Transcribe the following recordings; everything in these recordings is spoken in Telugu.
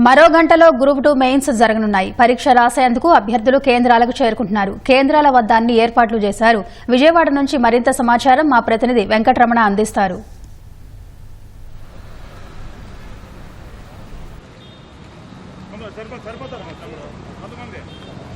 మరో గంటలో గ్రూప్ 2 మెయిన్స్ జరగనున్నాయి. పరీక్ష రాసేందుకు అభ్యర్థులు కేంద్రాలకు చేరుకుంటున్నారు. కేంద్రాల వద్ద అన్ని ఏర్పాట్లు చేశారు. విజయవాడ నుంచి మరింత సమాచారం మా ప్రతినిధి వెంకటరమణ అందిస్తారు.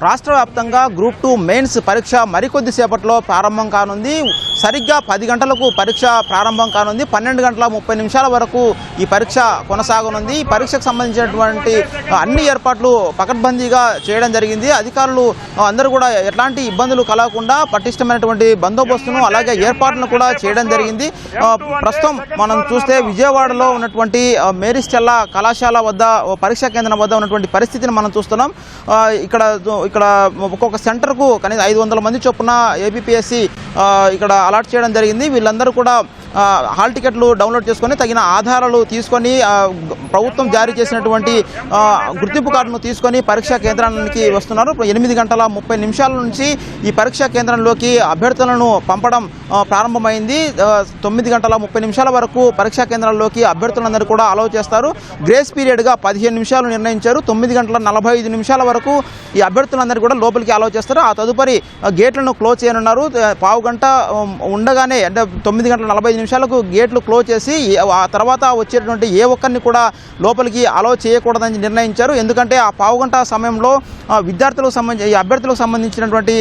రాష్ట్ర వ్యాప్తంగా గ్రూప్ 2 మెయిన్స్ పరీక్ష మరికొద్ది సేపట్లో ప్రారంభం కానుంది. సరిగ్గా 10 గంటలకు పరీక్ష ప్రారంభం కానుంది. 12 గంటల 30 నిమిషాల వరకు ఈ పరీక్ష కొనసాగనుంది. ఈ పరీక్షకు సంబంధించినటువంటి అన్ని ఏర్పాట్లు పకడ్బందీగా చేయడం జరిగింది. అధికారులు అందరూ కూడా ఎట్లాంటి ఇబ్బందులు కలగకుండా పటిష్టమైనటువంటి బందోబస్తును అలాగే ఏర్పాట్లను కూడా చేయడం జరిగింది. ప్రస్తుతం మనం చూస్తే విజయవాడలో ఉన్నటువంటి మేరీ స్టెల్లా కళాశాల వద్ద పరీక్షా కేంద్రం వద్ద ఉన్నటువంటి పరిస్థితిని మనం చూస్తున్నాం. ఇక్కడ ఒక్కొక్క సెంటర్కు కనీసం 500 మంది చొప్పున ఏపీఎస్సీ ఇక్కడ అలాట్ చేయడం జరిగింది. వీళ్ళందరూ కూడా హాల్ టికెట్లు డౌన్లోడ్ చేసుకొని తగిన ఆధారాలు తీసుకొని ప్రభుత్వం జారీ చేసినటువంటి గుర్తింపు కార్డును తీసుకొని పరీక్షా కేంద్రానికి వస్తున్నారు. 8 గంటల 30 నిమిషాల నుంచి ఈ పరీక్షా కేంద్రంలోకి అభ్యర్థులను పంపడం ప్రారంభమైంది. 9 గంటల 30 నిమిషాల వరకు పరీక్షా కేంద్రాల్లోకి అభ్యర్థులందరూ కూడా అలౌ చేస్తారు. గ్రేస్ పీరియడ్గా 15 నిమిషాలు నిర్ణయించారు. 9 గంటల 45 నిమిషాల వరకు ఈ అభ్యర్థులందరూ కూడా లోపలికి అలౌ చేస్తారు. ఆ తదుపరి గేట్లను క్లోజ్ చేయనున్నారు. పావు గంట ఉండగానే అంటే 9 గంటల 45 నిమిషాలకు గేట్లు క్లోజ్ చేసి ఆ తర్వాత వచ్చేటువంటి ఏ ఒక్కరిని కూడా లోపలికి అలౌ చేయకూడదని నిర్ణయించారు. ఎందుకంటే ఆ పావు గంట సమయంలో విద్యార్థులకు సంబంధించి ఈ అభ్యర్థులకు సంబంధించినటువంటి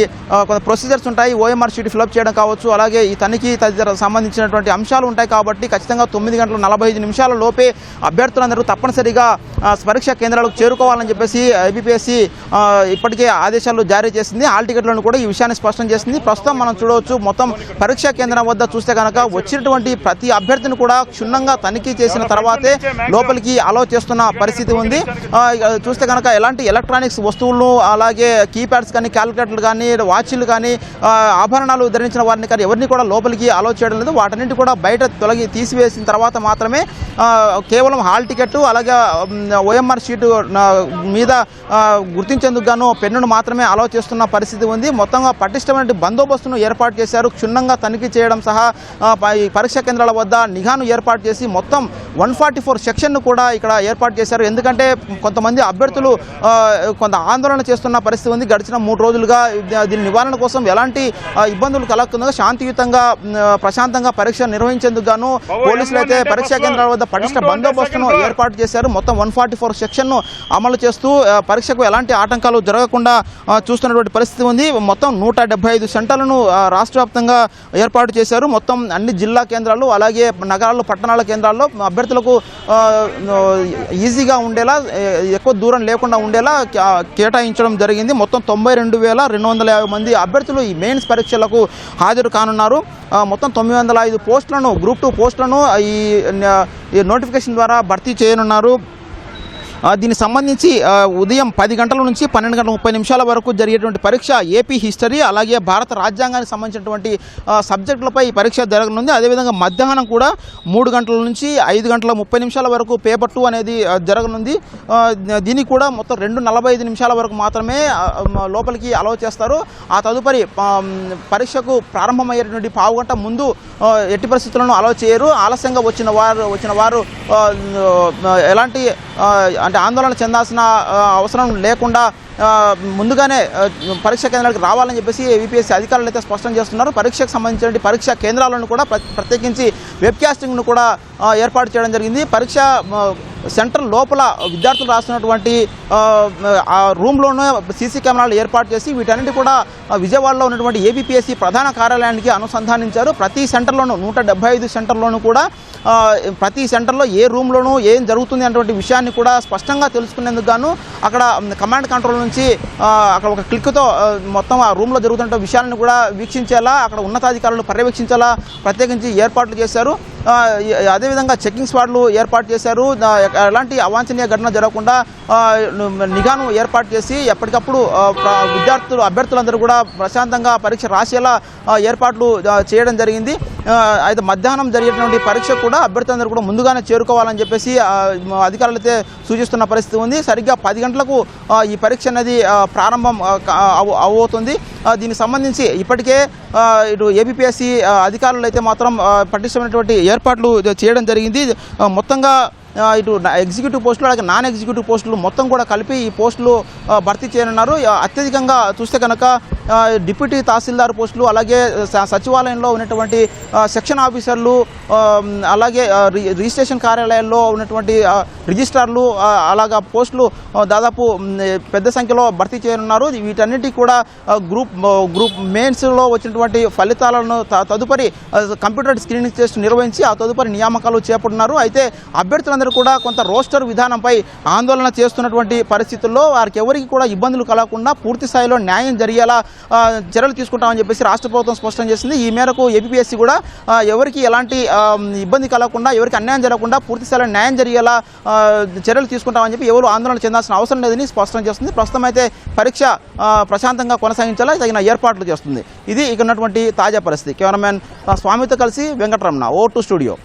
కొంత ప్రొసీజర్స్ ఉంటాయి. ఓఎంఆర్ షీట్ ఫిలప్ చేయడం కావచ్చు, అలాగే ఈ తనిఖీ తదితర సంబంధించినటువంటి అంశాలు ఉంటాయి. కాబట్టి ఖచ్చితంగా 9 గంటల 45 నిమిషాల లోపే అభ్యర్థులందరూ తప్పనిసరిగా పరీక్షా కేంద్రాలకు చేరుకోవాలని చెప్పేసి ఏపీఎస్సీ ఇప్పటికే ఆదేశాలు జారీ చేసింది. హాల్ టికెట్లను కూడా ఈ విషయాన్ని స్పష్టం చేసింది. ప్రస్తుతం మనం చూడవచ్చు, మొత్తం పరీక్షా కేంద్రం వద్ద చూస్తే కనుక వచ్చినటువంటి ప్రతి అభ్యర్థిని కూడా క్షుణ్ణంగా తనిఖీ చేసిన తర్వాతే లోపలికి అలౌ చేస్తున్న పరిస్థితి ఉంది. చూస్తే కనుక ఎలాంటి ఎలక్ట్రానిక్స్ వస్తువులను అలాగే కీప్యాడ్స్ కానీ క్యాలిక్యులేటర్లు కానీ వాచ్లు కానీ ఆభరణాలు ధరించిన వారిని కానీ ఎవరిని కూడా లోపలికి అలౌ చేయడం లేదు. వాటన్నింటి కూడా బయట తీసివేసిన తర్వాత మాత్రమే కేవలం హాల్ టికెట్ అలాగే ఓఎంఆర్ షీటు మీద గుర్తించేందుకు గాను పెన్నును మాత్రమే అలౌ చేస్తున్న పరిస్థితి ఉంది. మొత్తంగా పటిష్టమైన బందోబస్తును ఏర్పాటు చేశారు. క్షుణ్ణంగా తనిఖీ చేయడం సహా పరీక్షా కేంద్రాల వద్ద నిఘాను ఏర్పాటు చేసి మొత్తం 144 సెక్షన్ను కూడా ఇక్కడ ఏర్పాటు చేశారు. ఎందుకంటే కొంతమంది అభ్యర్థులు కొంత ఆందోళన చేస్తున్న పరిస్థితి ఉంది. గడిచిన 3 రోజులుగా దీని నివారణ కోసం ఎలాంటి ఇబ్బందులు కలగకుండా శాంతియుతంగా ప్రశాంతంగా పరీక్ష నిర్వహించేందుకు గాను పోలీసులు అయితే పరీక్షా కేంద్రాల వద్ద పటిష్ట బందోబస్తును ఏర్పాటు చేశారు. మొత్తం 144 సెక్షన్ను అమలు చేస్తూ పరీక్షకు ఎలాంటి ఆటంకాలు జరగకుండా చూస్తున్నటువంటి పరిస్థితి ఉంది. మొత్తం 175 సెంటర్లను రాష్ట్ర వ్యాప్తంగా ఏర్పాటు చేశారు. మొత్తం అన్ని జిల్లా కేంద్రాలు అలాగే నగరాలు పట్టణాల కేంద్రాల్లో అభ్యర్థులకు ఈజీగా ఉండేలా ఎక్కువ దూరం లేకుండా ఉండేలా కేటాయించడం జరిగింది. మొత్తం 92,250 మంది అభ్యర్థులు ఈ మెయిన్స్ పరీక్షలకు హాజరు కానున్నారు. మొత్తం 905 పోస్టులను గ్రూప్ 2 పోస్టులను ఈ నోటిఫికేషన్ ద్వారా భర్తీ చేయనున్నారు. దీనికి సంబంధించి ఉదయం 10 గంటల నుంచి 12 గంటల 30 నిమిషాల వరకు జరిగేటువంటి పరీక్ష ఏపీ హిస్టరీ అలాగే భారత రాజ్యాంగానికి సంబంధించినటువంటి సబ్జెక్టులపై ఈ పరీక్ష జరగనుంది. అదేవిధంగా మధ్యాహ్నం కూడా 3 గంటల నుంచి 5 గంటల 30 నిమిషాల వరకు పేపర్ 2 అనేది జరగనుంది. దీనికి కూడా మొత్తం 2:45 నిమిషాల వరకు మాత్రమే లోపలికి అలౌ చేస్తారు. ఆ తదుపరి పరీక్షకు ప్రారంభమయ్యేటువంటి పావు గంట ముందు ఎట్టి పరిస్థితులను అలౌ చేయరు. ఆలస్యంగా వచ్చిన వారు ఎలాంటి అంటే ఆందోళన చెందాల్సిన అవసరం లేకుండా ముందుగానే పరీక్షా కేంద్రాలకు రావాలని చెప్పేసి ఏపీఎస్సీ అధికారులు అయితే స్పష్టం చేస్తున్నారు. పరీక్షకు సంబంధించిన పరీక్షా కేంద్రాలను కూడా ప్రత్యేకించి వెబ్కాస్టింగ్ను కూడా ఏర్పాటు చేయడం జరిగింది. పరీక్ష సెంటర్ లోపల విద్యార్థులు రాస్తున్నటువంటి ఆ రూమ్లోనే సీసీ కెమెరాలు ఏర్పాటు చేసి వీటన్నిటి కూడా విజయవాడలో ఉన్నటువంటి ఏపీఎస్సీ ప్రధాన కార్యాలయానికి అనుసంధానించారు. ప్రతి సెంటర్లోనూ 175 సెంటర్లోనూ కూడా ప్రతి సెంటర్లో ఏ రూమ్లోనూ ఏం జరుగుతుంది అన్నటువంటి విషయాన్ని కూడా స్పష్టంగా తెలుసుకునేందుకు గాను అక్కడ కమాండ్ కంట్రోల్ నుంచి అక్కడ ఒక క్లిక్తో మొత్తం ఆ రూమ్లో జరుగుతున్న విషయాలను కూడా వీక్షించేలా అక్కడ ఉన్నతాధికారులు పర్యవేక్షించేలా ప్రత్యేకించి ఏర్పాట్లు చేశారు. అదేవిధంగా చెకింగ్ స్క్వాడ్లు ఏర్పాటు చేశారు. ఎలాంటి అవాంఛనీయ ఘటన జరగకుండా నిఘాను ఏర్పాటు చేసి ఎప్పటికప్పుడు అభ్యర్థులందరూ కూడా ప్రశాంతంగా పరీక్ష రాసేలా ఏర్పాట్లు చేయడం జరిగింది. అయితే మధ్యాహ్నం జరిగేటువంటి పరీక్ష కూడా అభ్యర్థులందరూ కూడా ముందుగానే చేరుకోవాలని చెప్పేసి అధికారులు అయితే సూచిస్తున్న పరిస్థితి ఉంది. సరిగ్గా 10 గంటలకు ఈ పరీక్ష అనేది ప్రారంభం అవుతుంది. దీనికి సంబంధించి ఇప్పటికే ఇటు ఏపీఎస్సీ అధికారులు అయితే మాత్రం పటిష్టమైనటువంటి ఏర్పాట్లు చేయడం జరిగింది. మొత్తంగా ఇటు ఎగ్జిక్యూటివ్ పోస్టులు అలాగే నాన్ ఎగ్జిక్యూటివ్ పోస్టులు మొత్తం కూడా కలిపి ఈ పోస్టులు భర్తీ చేయనున్నారు. అత్యధికంగా చూస్తే కనుక డిప్యూటీ తహసీల్దార్ పోస్టులు అలాగే సచివాలయంలో ఉన్నటువంటి సెక్షన్ ఆఫీసర్లు అలాగే రిజిస్ట్రేషన్ కార్యాలయాల్లో ఉన్నటువంటి రిజిస్ట్రార్లు అలాగా పోస్టులు దాదాపు పెద్ద సంఖ్యలో భర్తీ చేయనున్నారు. వీటన్నిటి కూడా గ్రూప్ మెయిన్స్లో వచ్చినటువంటి ఫలితాలను తదుపరి కంప్యూటర్ స్క్రీనింగ్ టెస్ట్ నిర్వహించి ఆ తదుపరి నియామకాలు చేపడుతున్నారు. అయితే అభ్యర్థులందరూ కూడా కొంత రోస్టర్ విధానంపై ఆందోళన చేస్తున్నటువంటి పరిస్థితుల్లో వారికి ఎవరికి కూడా ఇబ్బందులు కలగకుండా పూర్తి స్థాయిలో న్యాయం జరిగేలా చర్యలు తీసుకుంటామని చెప్పేసి రాష్ట్ర ప్రభుత్వం స్పష్టం చేసింది. ఈ మేరకు ఏపీఎస్సీ కూడా ఎవరికి ఎలాంటి ఇబ్బంది కలగకుండా ఎవరికి అన్యాయం జరగకుండా పూర్తి స్థాయిలో న్యాయం జరిగేలా చర్యలు తీసుకుంటామని చెప్పి ఎవరు ఆందోళన చెందాల్సిన అవసరం లేదని స్పష్టం చేస్తుంది. ప్రస్తుతం అయితే పరీక్ష ప్రశాంతంగా కొనసాగించాలా తగిన ఏర్పాట్లు చేస్తుంది. ఇది ఇక ఉన్నటువంటి తాజా పరిస్థితి. కెమెరామెన్ స్వామితో కలిసి వెంకటరమణ, O2 స్టూడియో.